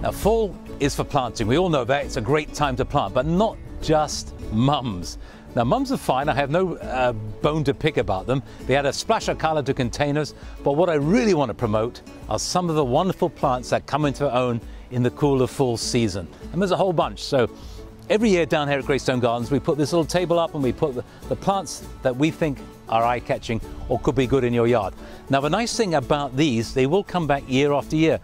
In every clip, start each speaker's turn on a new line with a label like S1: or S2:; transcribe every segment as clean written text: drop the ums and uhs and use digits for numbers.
S1: Now, fall is for planting. We all know that. It's a great time to plant, but not just mums. Now, mums are fine. I have no bone to pick about them. They add a splash of color to containers, but what I really want to promote are some of the wonderful plants that come into their own in the cooler fall season. And there's a whole bunch. So every year down here at Greystone Gardens, we put this little table up and we put the plants that we think are eye-catching or could be good in your yard. Now, the nice thing about these, they will come back year after year.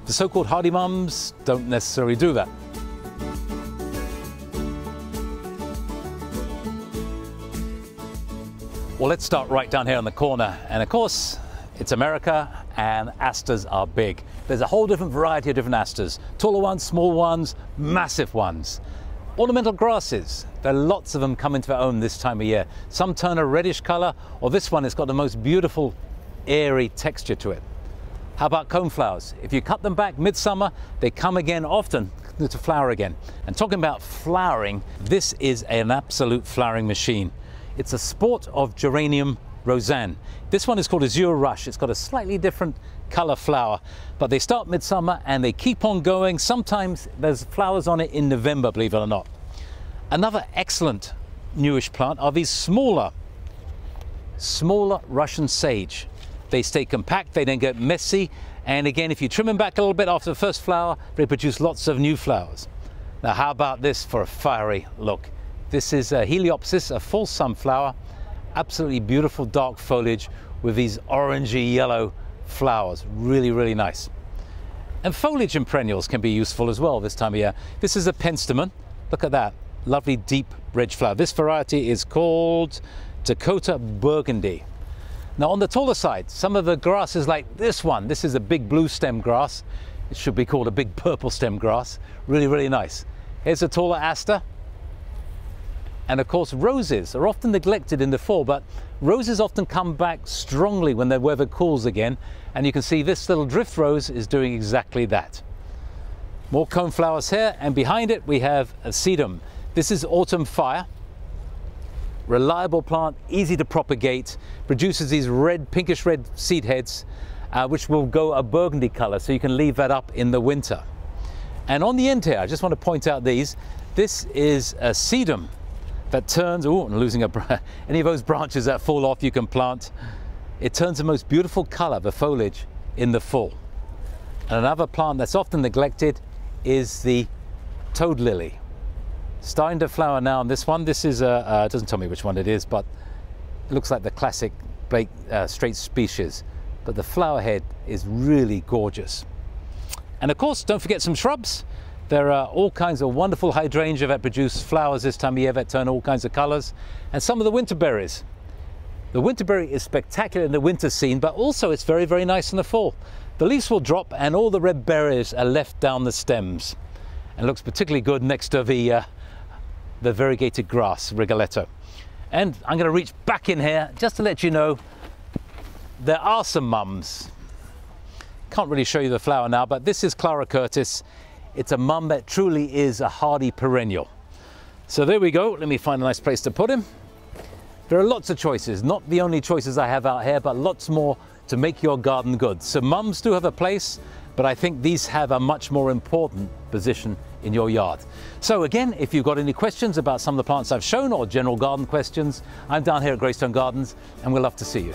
S1: The so-called hardy mums don't necessarily do that. Well, let's start right down here in the corner. And of course, it's America and asters are big. There's a whole different variety of different asters. Taller ones, small ones, massive ones. Ornamental grasses, there are lots of them come into their own this time of year. Some turn a reddish color, or this one has got the most beautiful, airy texture to it. How about coneflowers? If you cut them back midsummer, they come again often to flower again. And talking about flowering, this is an absolute flowering machine. It's a sport of Geranium roseanne. This one is called Azure Rush. It's got a slightly different color flower, but they start midsummer and they keep on going. Sometimes there's flowers on it in November, believe it or not. Another excellent newish plant are these smaller Russian sage. They stay compact, they don't get messy, and again, if you trim them back a little bit after the first flower, they produce lots of new flowers. Now, how about this for a fiery look? This is a Heliopsis, a full sunflower, absolutely beautiful dark foliage with these orangey yellow flowers. Really, really nice. And foliage and perennials can be useful as well this time of year. This is a penstemon. Look at that, lovely deep red flower. This variety is called Dakota Burgundy. Now, on the taller side, some of the grasses like this one, this is a big blue stem grass. It should be called a big purple stem grass. Really, really nice. Here's a taller aster. And of course, roses are often neglected in the fall, but roses often come back strongly when the weather cools again. And you can see this little drift rose is doing exactly that. More coneflowers here, and behind it we have a sedum. This is autumn fire. Reliable plant, easy to propagate, produces these red, pinkish red seed heads, which will go a burgundy color, so you can leave that up in the winter. And on the end here, I just want to point out these. This is a sedum that turns, oh, I'm losing any of those branches that fall off you can plant. It turns the most beautiful color, the foliage, in the fall. And another plant that's often neglected is the toad lily. Starting to flower now on this one. This is it doesn't tell me which one it is, but it looks like the classic straight species. But the flower head is really gorgeous. And of course, don't forget some shrubs. There are all kinds of wonderful hydrangea that produce flowers this time of year that turn all kinds of colors. And some of the winterberries. The winterberry is spectacular in the winter scene, but also it's very, very nice in the fall. The leaves will drop and all the red berries are left down the stems. And it looks particularly good next to the variegated grass, Rigoletto. And I'm going to reach back in here just to let you know there are some mums. Can't really show you the flower now, but this is Clara Curtis. It's a mum that truly is a hardy perennial. So there we go. Let me find a nice place to put him. There are lots of choices, not the only choices I have out here, but lots more to make your garden good. So mums do have a place, but I think these have a much more important position in your yard. So again, if you've got any questions about some of the plants I've shown or general garden questions, I'm down here at Greystone Gardens and we'd love to see you.